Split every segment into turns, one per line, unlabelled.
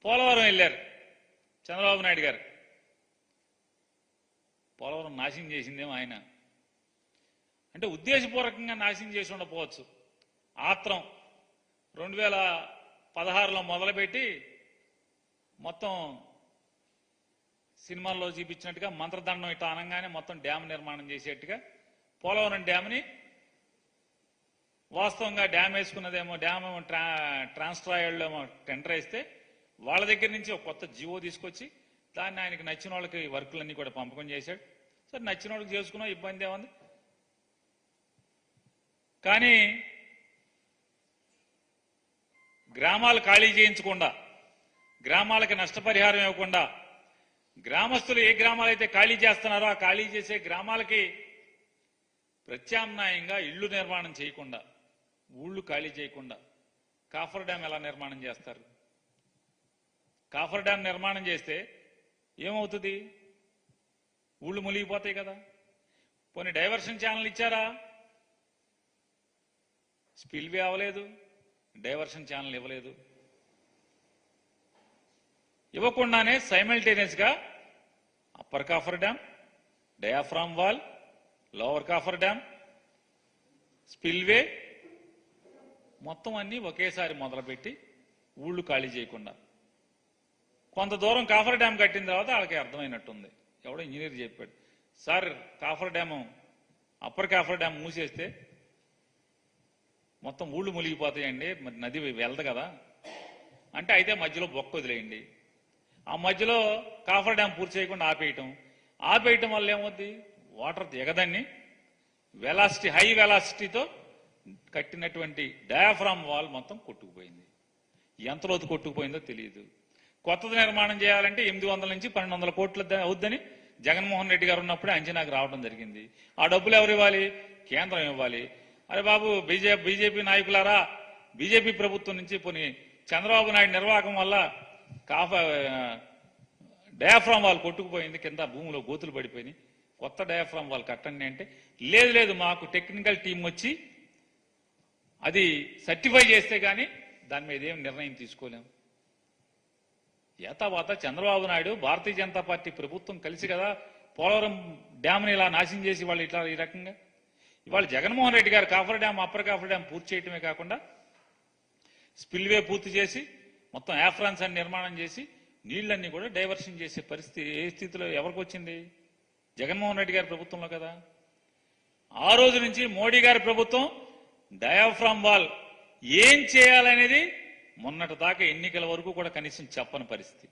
పోలవరం వెళ్ళారు చంద్రబాబు నాయుడు గారు. పోలవరం నాశనం చేసిందేమో ఆయన. అంటే ఉద్దేశపూర్వకంగా నాశనం చేసి ఉండకపోవచ్చు. ఆత్రం 2016లో మొదలుపెట్టి మొత్తం సినిమాల్లో చూపించినట్టుగా మంత్రదండం ఇట్లా అనగానే మొత్తం డ్యామ్ నిర్మాణం చేసేట్టుగా పోలవరం డ్యామ్ని వాస్తవంగా డ్యామ్ వేసుకున్నదేమో డ్యామ్ ట్రాన్స్ట్రాయల్లో టెండర్ వేస్తే వాళ్ళ దగ్గర నుంచి ఒక కొత్త జీవో తీసుకొచ్చి దాన్ని ఆయనకి నచ్చిన వాళ్ళకి వర్కులన్నీ కూడా పంపకం చేశాడు. సరే నచ్చిన వాళ్ళకి చేసుకున్నా ఇబ్బంది ఏముంది. కానీ గ్రామాలు ఖాళీ చేయించకుండా, గ్రామాలకి నష్టపరిహారం ఇవ్వకుండా, గ్రామస్తులు ఏ గ్రామాలైతే ఖాళీ చేస్తున్నారో ఆ ఖాళీ చేసే గ్రామాలకి ప్రత్యామ్నాయంగా ఇళ్లు నిర్మాణం చేయకుండా, ఊళ్ళు ఖాళీ చేయకుండా కాఫర్ డ్యామ్ ఎలా నిర్మాణం చేస్తారు? కాఫర్ డ్యామ్ నిర్మాణం చేస్తే ఏమవుతుంది? ఊళ్ళు మునిగిపోతాయి కదా. పోనీ డైవర్షన్ ఛానల్ ఇచ్చారా? స్పిల్వే అవ్వలేదు, డైవర్షన్ ఛానల్ ఇవ్వలేదు. ఇవ్వకుండానే సైమల్టేనియస్ గా upper coffer dam, diaphragm wall, lower coffer dam, spillway మొత్తం అన్ని ఒకేసారి మొదలుపెట్టి ఊళ్ళు ఖాళీ చేయకుండా కొంత దూరం కాఫర్ డ్యామ్ కట్టిన తర్వాత వాళ్ళకి అర్థమైనట్టుంది. ఎవడో ఇంజనీర్ చెప్పాడు, sir coffer dam upper coffer dam మూసేస్తే మొత్తం ఊళ్ళు మునిగిపోతాయండి, మరి నది వెళ్దు కదా అంటే, అయితే మధ్యలో బొక్క వదిలేయండి. ఆ మధ్యలో కాఫర్ డ్యామ్ పూర్తి చేయకుండా ఆపేయటం వల్ల ఏమవుద్ది? వాటర్ దిగదాన్ని వెలాసిటీ, హై వెలాసిటీతో కట్టినటువంటి డయాఫ్రామ్ వాల్ మొత్తం కొట్టుకుపోయింది. ఎంత లోతు కొట్టుకుపోయిందో తెలియదు. కొత్తది నిర్మాణం చేయాలంటే 800 నుంచి 1200 కోట్లు అవుద్దని జగన్మోహన్ రెడ్డి గారు ఉన్నప్పుడే అంచనాకు రావడం జరిగింది. ఆ డబ్బులు ఎవరు ఇవ్వాలి? కేంద్రం ఇవ్వాలి. అరే బాబు, బీజేపీ నాయకులారా, బీజేపీ ప్రభుత్వం నుంచి పోనీ చంద్రబాబు నాయుడు నిర్వాహకం వల్ల డయాఫ్రామ్ వాల్ కొట్టుకుపోయింది, కింద భూమిలో గోతులు పడిపోయినాయి, కొత్త డయాఫ్రామ్ వాల్ కట్టండి అంటే, లేదు మాకు టెక్నికల్ టీం వచ్చి అది సర్టిఫై చేస్తే కానీ దాని మీద ఏం నిర్ణయం తీసుకోలేము. ఏతావాత చంద్రబాబు నాయుడు, భారతీయ జనతా పార్టీ ప్రభుత్వం కలిసి కదా పోలవరం డ్యామ్ని ఇలా నాశనం చేసి వాళ్ళు ఇట్లా ఈ రకంగా ఇవాళ జగన్మోహన్ రెడ్డి గారు coffer dam, upper coffer dam పూర్తి చేయటమే కాకుండా స్పిల్వే పూర్తి చేసి మొత్తం యాఫ్రాన్స్ అని నిర్మాణం చేసి నీళ్లన్నీ కూడా డైవర్షన్ చేసే పరిస్థితి ఏ స్థితిలో ఎవరికి వచ్చింది? జగన్మోహన్ రెడ్డి గారి ప్రభుత్వంలో కదా. ఆ రోజు నుంచి మోడీ గారి ప్రభుత్వం డయాఫ్రామ్ వాల్ ఏం చేయాలనేది మొన్నటి దాకా ఎన్నికల వరకు కూడా కనీసం చెప్పని పరిస్థితి.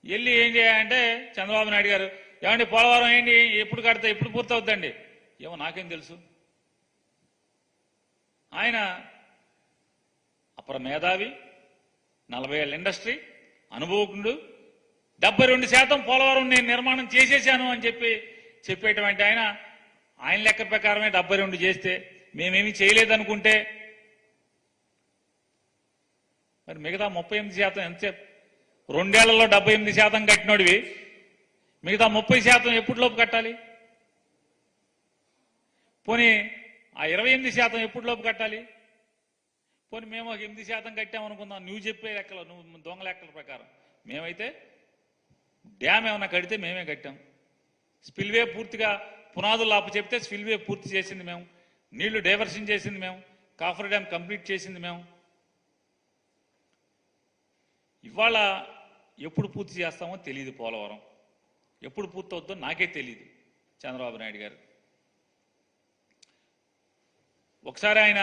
వెళ్ళి ఏం చేయాలంటే చంద్రబాబు నాయుడు గారు, ఏమండి పోలవరం ఏంటి, ఎప్పుడు కడితే ఎప్పుడు పూర్తవుద్దండి? ఏమో నాకేం తెలుసు. ఆయన అపర మేధావి, 40 ఏళ్ళ ఇండస్ట్రీ అనుభవకుడు, 72% పోలవరం నేను నిర్మాణం చేసేశాను అని చెప్పేటువంటి ఆయన లెక్క ప్రకారమే 72 చేస్తే మేమేమీ చేయలేదనుకుంటే మరి మిగతా 38% ఎంతసేపు? 2 ఏళ్లలో 78% కట్టినోడివి మిగతా 30% ఎప్పటిలోపు కట్టాలి? పోనీ ఆ 28% ఎప్పటిలోపు కట్టాలి? పోనీ మేము ఒక 8% కట్టామనుకుందాం, నువ్వు చెప్పే లెక్కలు, నువ్వు దొంగ లెక్కల ప్రకారం. మేమైతే డ్యామ్ ఏమన్నా కడితే మేమే కట్టాం. స్పిల్వే పూర్తిగా పునాదులు ఆపు చెప్తే స్పిల్వే పూర్తి చేసింది మేము, నీళ్లు డైవర్షన్ చేసింది మేము, కాఫర్ డ్యామ్ కంప్లీట్ చేసింది మేము. ఇవాళ ఎప్పుడు పూర్తి చేస్తామో తెలియదు. పోలవరం ఎప్పుడు పూర్తవుద్దో నాకే తెలియదు. చంద్రబాబు నాయుడు గారు ఒకసారి ఆయన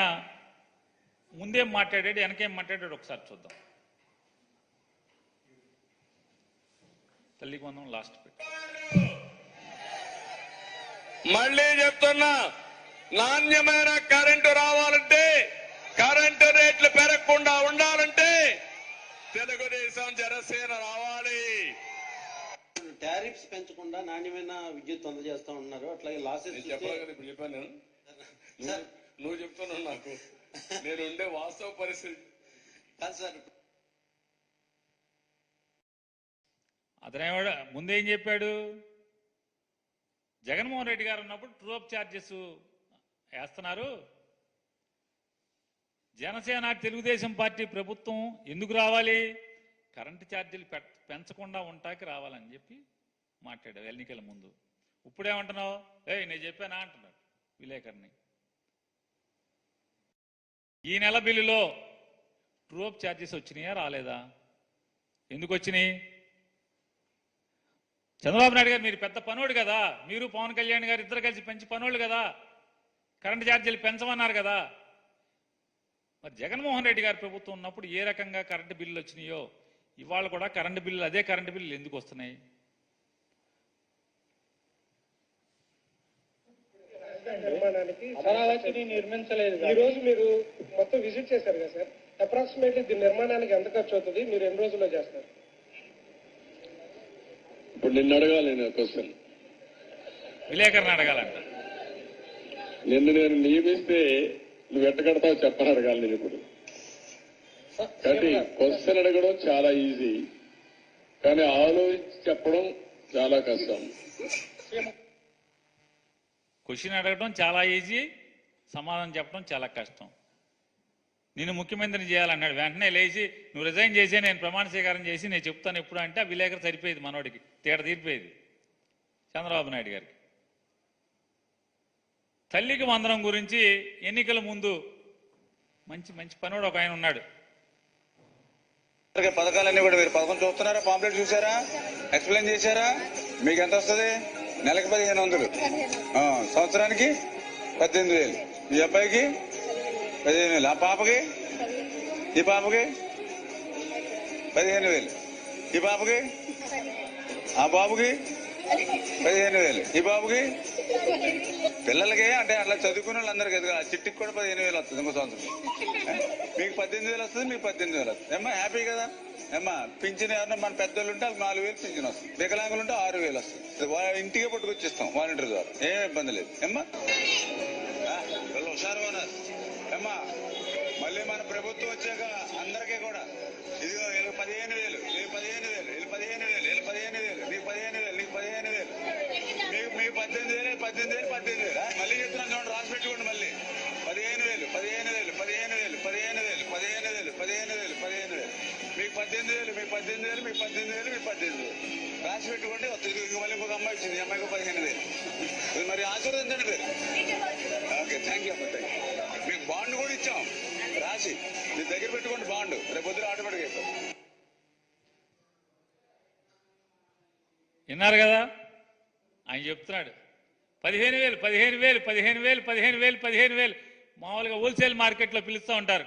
ముందేం మాట్లాడాడు, వెనకేం మాట్లాడాడు ఒకసారి చూద్దాం. తల్లికి వందనం లాస్ట్ పెట్టి
మళ్ళీ చెప్తున్నా, నాణ్యమైన కరెంటు రావాలంటే, కరెంటు రేట్లు పెరగకుండా ఉండాలంటే తెలుగుదేశం జనసేన రావాలి.
టారిఫ్స్ పెంచకుండా నాణ్యమైన విద్యుత్ అందజేస్తా ఉన్నారు. అట్లాగే లాసెస్
చెప్పాలి కదా, ఇప్పుడు చెప్పాను నేను. నువ్వు చెప్తున్నావు నాకు, నేను ఉండే వాస్తవ పరిస్థితి
కాదు సార్.
అతనేవాడు ముందేం చెప్పాడు? జగన్మోహన్ రెడ్డి గారు ఉన్నప్పుడు ట్రూ అప్ ఛార్జెస్ వేస్తున్నారు, జనసేన తెలుగుదేశం పార్టీ ప్రభుత్వం ఎందుకు రావాలి? కరెంటు ఛార్జీలు పెంచకుండా ఉంటాకి రావాలని చెప్పి మాట్లాడావు ఎన్నికల ముందు. ఇప్పుడేమంటున్నావు? నేను చెప్పానా అంటున్నాడు విలేకరుని. ఈ నెల బిల్లులో ట్రూఅప్ ఛార్జెస్ వచ్చినాయా రాలేదా? ఎందుకు వచ్చినాయి? చంద్రబాబు నాయుడు గారు మీరు పెద్ద పనోడు కదా, మీరు పవన్ కళ్యాణ్ గారు ఇద్దరు కలిసి పెంచి పనోళ్ళు కదా, కరెంటు ఛార్జీలు పెంచమన్నారు కదా. మరి జగన్మోహన్ రెడ్డి గారి ప్రభుత్వం ఉన్నప్పుడు ఏ రకంగా కరెంటు బిల్లులు వచ్చినాయో ఇవాళ కూడా కరెంటు బిల్లులు అదే కరెంటు బిల్లులు ఎందుకు వస్తున్నాయి?
నిర్మాణానికి అమరావతిని నిర్మించలేదు. ఈ రోజు మీరు మొత్తం విజిట్ చేశారు కదా సార్, అప్రాక్సిమేట్లీ దీని నిర్మాణానికి ఎంత ఖర్చు అవుతుంది, మీరు ఎన్ని రోజుల్లో చేస్తారు?
ఇప్పుడు నిన్ను అడగాలి నేను క్వశ్చన్.
విలేకరుని అడగాలంట.
నిన్ను నేను నియమిస్తే నువ్వు ఎట్ట కడతావు చెప్పని అడగాలి నేను ఇప్పుడు. కాబట్టి క్వశ్చన్ అడగడం చాలా ఈజీ, కానీ ఆలోచించి చెప్పడం చాలా కష్టం.
క్వశ్చన్ అడగడం చాలా ఈజీ, సమాధానం చెప్పడం చాలా కష్టం. నేను ముఖ్యమంత్రిని చేయాలన్నాడు, వెంటనే లేచి నువ్వు రిజైన్ చేసి నేను ప్రమాణ స్వీకారం చేసి నేను చెప్తాను ఎప్పుడు అంటే ఆ విలేకరు సరిపోయేది, మనోడికి తేడ తీరిపోయేది చంద్రబాబు నాయుడు గారికి. తల్లికి వందనం గురించి ఎన్నికల ముందు మంచి మంచి పనుడు ఒక ఆయన ఉన్నాడు.
పథకాలన్నీ కూడా మీరు పథకం చూస్తున్నారా? పాంప్లెట్ చూసారా? ఎక్స్ప్లెయిన్ చేశారా? మీకు ఎంత వస్తుంది? నెలకి 1500, సంవత్సరానికి 18,000. ఈ అబ్బాయికి 15,000, ఆ పాపకి, ఈ పాపకి 15,000, ఈ పాపకి, ఆ బాబుకి 15,000, ఈ బాబుకి. పిల్లలకి అంటే అట్లా చదువుకునే వాళ్ళందరికీ ఎదుగు చిట్టికి కూడా 15,000 వస్తుంది ఇంకో సంవత్సరం. మీకు 18,000 వస్తుంది, మీకు 18,000 వస్తుంది. ఏమ్మా హ్యాపీ కదా? ఏమ్మా పింఛన్ ఎవరన్నా మన పెద్దోళ్ళు ఉంటే 4,000 పింఛన్ వస్తుంది, వికలాంగులు ఉంటే 6,000 వస్తుంది. ఇంటికే పట్టుకొచ్చిస్తాం వాలంటీర్ ద్వారా, ఏం ఇబ్బంది లేదు. ఏమ్మా వాళ్ళు హుషారు ఉన్నారు. ఏమ్మా మళ్ళీ మన ప్రభుత్వం వచ్చాక అందరికీ కూడా ఇదిగో వీళ్ళకి 15,000, వీళ్ళకి 15,000, వీళ్ళు 15,000, వీళ్ళు 15,000, నీకు 15,000, నీకు 15,000, మీకు 18,000, 18,000, 18,000. మళ్ళీ చెప్తున్నాను చూడండి, రాసి పెట్టుకోండి. మళ్ళీ 15,000, 15,000, 15,000, 15,000, 15,000, 15,000, 15,000, మీకు 18,000, మీకు 18,000, మీకు 18,000, మీకు 18,000 రాసి పెట్టుకోండి. మళ్ళీ ఇంకొక అమ్మాయి వచ్చింది, ఈ అమ్మాయికి 15,000. మరి ఆశీర్వదించండి మీరు. ఓకే, థ్యాంక్ యూ అమ్మ, థ్యాంక్ యూ. మీకు బాండ్ కూడా ఇచ్చాం రాసి, మీ దగ్గర పెట్టుకోండి బాండ్, రేపు పొద్దున ఆటోమేటిక్ అయిపోతుంది.
విన్నారు కదా ఆయన చెప్తున్నాడు. 15,000, 15,000, 15,000, 15,000, 15,000 మామూలుగా హోల్సేల్ మార్కెట్లో పిలుస్తూ ఉంటారు.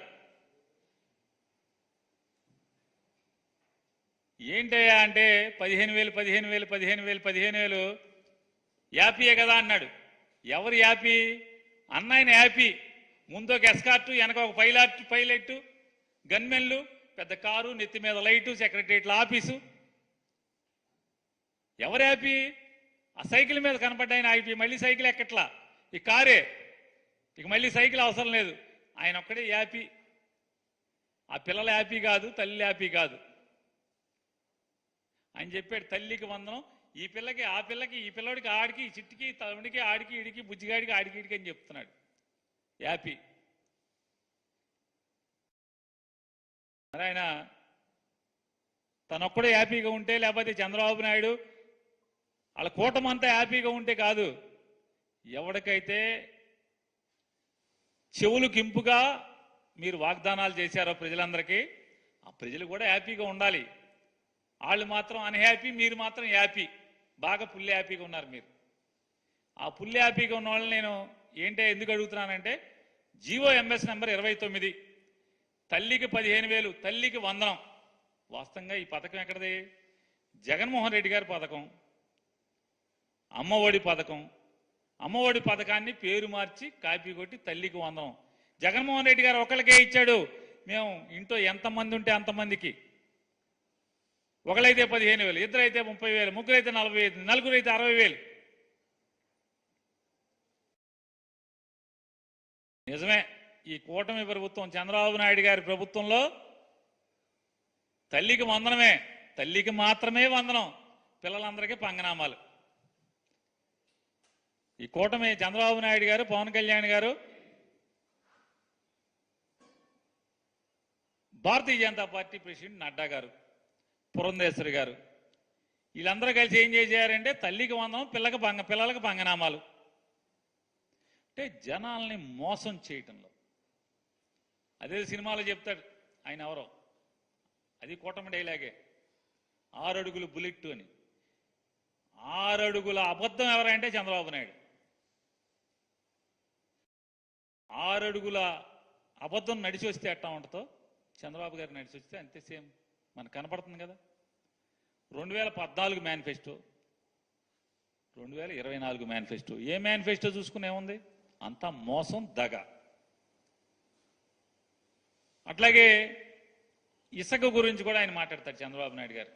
ఏంటయ్యా అంటే 15,000, 15,000, 15,000, 15,000 యాపీయే కదా అన్నాడు. ఎవరు యాపీ? అన్నాయన యాపీ. ముందు ఒక ఎస్కార్టు, వెనక ఒక పైలట్, గన్మెన్లు, పెద్ద కారు, నెత్తి మీద లైటు, సెక్రటరియట్ల ఆఫీసు. ఎవరు యాపీ? ఆ సైకిల్ మీద కనపడ్డాయన ఆపి మళ్ళీ సైకిల్ ఎక్కట్లా, ఈ కారే, ఇక మళ్ళీ సైకిల్ అవసరం లేదు, ఆయన ఒక్కడే యాపీ. ఆ పిల్లల యాపీ కాదు, తల్లి యాపీ కాదు. ఆయన చెప్పాడు తల్లికి వందనం, ఈ పిల్లకి, ఆ పిల్లకి, ఈ పిల్లడికి, ఆడికి, ఈ చిట్టికి, తమ్ముడికి, ఆడికి, ఇడికి, బుజ్జిగాడికి, ఆడికి, ఇడికి అని చెప్తున్నాడు యాపీ. మరి ఆయన తనొక్కడే హ్యాపీగా ఉంటే, లేకపోతే చంద్రబాబు నాయుడు వాళ్ళ కూటమంతా హ్యాపీగా ఉంటే కాదు. ఎవరికైతే చెవులు కింపుగా మీరు వాగ్దానాలు చేశారో ప్రజలందరికీ, ఆ ప్రజలు కూడా హ్యాపీగా ఉండాలి. వాళ్ళు మాత్రం అన్హ్యాపీ, మీరు మాత్రం హ్యాపీ, బాగా ఫుల్ హ్యాపీగా ఉన్నారు మీరు. ఆ ఫుల్ హ్యాపీగా ఉన్న వాళ్ళని నేను ఎందుకు అడుగుతున్నానంటే, GOMS నెంబర్ 29, తల్లికి 15,000, తల్లికి వందనం. వాస్తవంగా ఈ పథకం ఎక్కడది? జగన్మోహన్ రెడ్డి గారి పథకం, అమ్మఒడి పథకం. అమ్మఒడి పథకాన్ని పేరు మార్చి కాపీ కొట్టి తల్లికి వందనం. జగన్మోహన్ రెడ్డి గారు ఒకరికే ఇచ్చాడు. మేము ఇంట్లో ఎంతమంది ఉంటే అంతమందికి, ఒకరైతే 15,000, ఇద్దరైతే 30,000, ముగ్గురైతే 40,000, నలుగురైతే 60,000. నిజమే, ఈ కూటమి ప్రభుత్వం చంద్రబాబు నాయుడు గారి ప్రభుత్వంలో తల్లికి వందనమే, తల్లికి మాత్రమే వందనం, పిల్లలందరికీ పంగనామాలు. ఈ కూటమి చంద్రబాబు నాయుడు గారు, పవన్ కళ్యాణ్ గారు భారతీయ జనతా పార్టీ ప్రెసిడెంట్ నడ్డా గారు, పురంధేశ్వరి గారు, వీళ్ళందరూ కలిసి ఏం చేశారంటే తల్లికి వందనం, పిల్లలకు పంగనామాలు. అంటే జనాల్ని మోసం చేయటంలో, అదే సినిమాలో చెప్తాడు ఆయన ఎవరో, అది కూటమి డైలాగే, 6 అడుగులు బుల్లెట్ అని. 6 అడుగుల అబద్ధం ఎవరంటే చంద్రబాబు నాయుడు. 6 అడుగుల అబద్ధం నడిచి వస్తే ఎట్టా ఉంటుందో చంద్రబాబు గారు నడిచి వస్తే అంతే సేమ్ మనకు కనపడుతుంది కదా. 2014 మేనిఫెస్టో, 2024 మేనిఫెస్టో, ఏ మేనిఫెస్టో చూసుకునే ఉంది, అంతా మోసం, దగ. అట్లాగే ఇసుక గురించి కూడా ఆయన మాట్లాడతారు చంద్రబాబు నాయుడు గారు.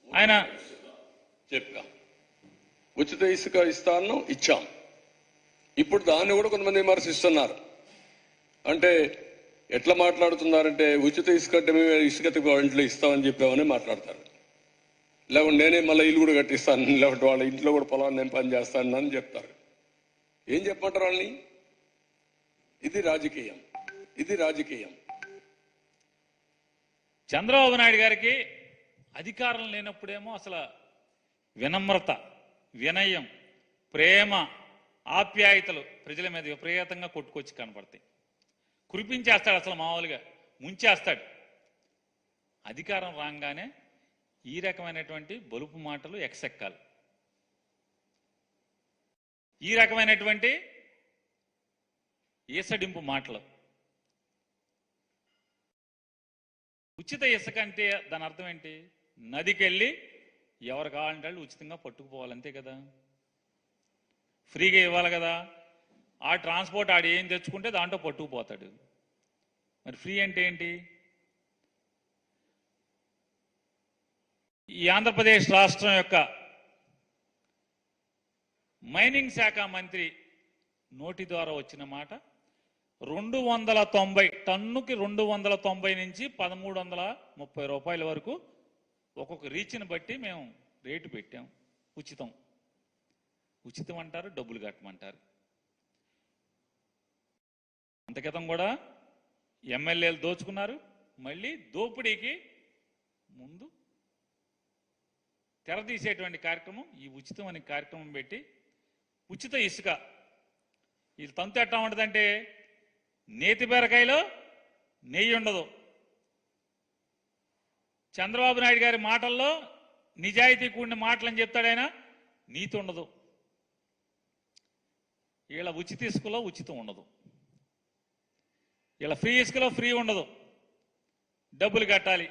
ఆయన
చెప్పా ఉచిత ఇసుక ఇస్తాను, ఇచ్చాం. ఇప్పుడు దాన్ని కూడా కొంతమంది విమర్శిస్తున్నారు. అంటే ఎట్లా మాట్లాడుతున్నారంటే ఉచిత ఇసుక అంటే మేము ఇసుక ఇంట్లో ఇస్తామని చెప్పామని మాట్లాడతారు. లేకుంటే నేనే మళ్ళీ ఇల్లు కూడా కట్టిస్తాను, లేకుంటే వాళ్ళ ఇంట్లో కూడా పొలాన్ని నేను పని చేస్తాను అని చెప్తారు. ఏం చెప్పమంటారు వాళ్ళని? ఇది రాజకీయం, ఇది రాజకీయం.
చంద్రబాబు నాయుడు గారికి అధికారం లేనప్పుడేమో అసలు వినమ్రత, వినయం, ప్రేమ, ఆప్యాయతలు ప్రజల మీద విపరీతంగా కొట్టుకొచ్చి కనపడతాయి. కురిపించేస్తాడు, అసలు మామూలుగా ముంచేస్తాడు. అధికారం రాగానే ఈ రకమైనటువంటి బలుపు మాటలు ఎక్సెక్కాలి, ఈ రకమైనటువంటి ఈసడింపు మాటలు. ఉచిత ఇసుక అంటే దాని అర్థం ఏంటి? నదికెళ్ళి ఎవరు కావాలంటే వాళ్ళు ఉచితంగా పట్టుకుపోవాలి, అంతే కదా. ఫ్రీగా ఇవ్వాలి కదా. ఆ ట్రాన్స్పోర్ట్ ఆడు ఏం తెచ్చుకుంటే దాంట్లో పట్టుకుపోతాడు. మరి ఫ్రీ అంటే ఏంటి? ఈ ఆంధ్రప్రదేశ్ రాష్ట్రం యొక్క మైనింగ్ శాఖ మంత్రి నోటి ద్వారా వచ్చిన మాట 290 టన్నుకి 290 నుంచి 1330 రూపాయల వరకు ఒక్కొక్క రీచ్ని బట్టి మేము రేటు పెట్టాం. ఉచితం, ఉచితం అంటారు, డబ్బులు కట్టమంటారు. అంత క్రితం కూడా ఎమ్మెల్యేలు దోచుకున్నారు. మళ్ళీ దోపిడీకి ముందు తెరదీసేటువంటి కార్యక్రమం ఈ ఉచితం అనే కార్యక్రమం పెట్టి, ఉచిత ఇసుక వీళ్ళు తంతు ఎట్టా ఉంటుందంటే నేతి బీరకాయలో నెయ్యి ఉండదు. చంద్రబాబు నాయుడు గారి మాటల్లో నిజాయితీ కూడిన మాటలు అని చెప్తాడు ఆయన, నీతి ఉండదు. వీళ్ళ ఉచిత ఇసుకలో ఉచితం ఉండదు, వీళ్ళ ఫ్రీ ఇసుకలో ఫ్రీ ఉండదు, డబ్బులు కట్టాలి.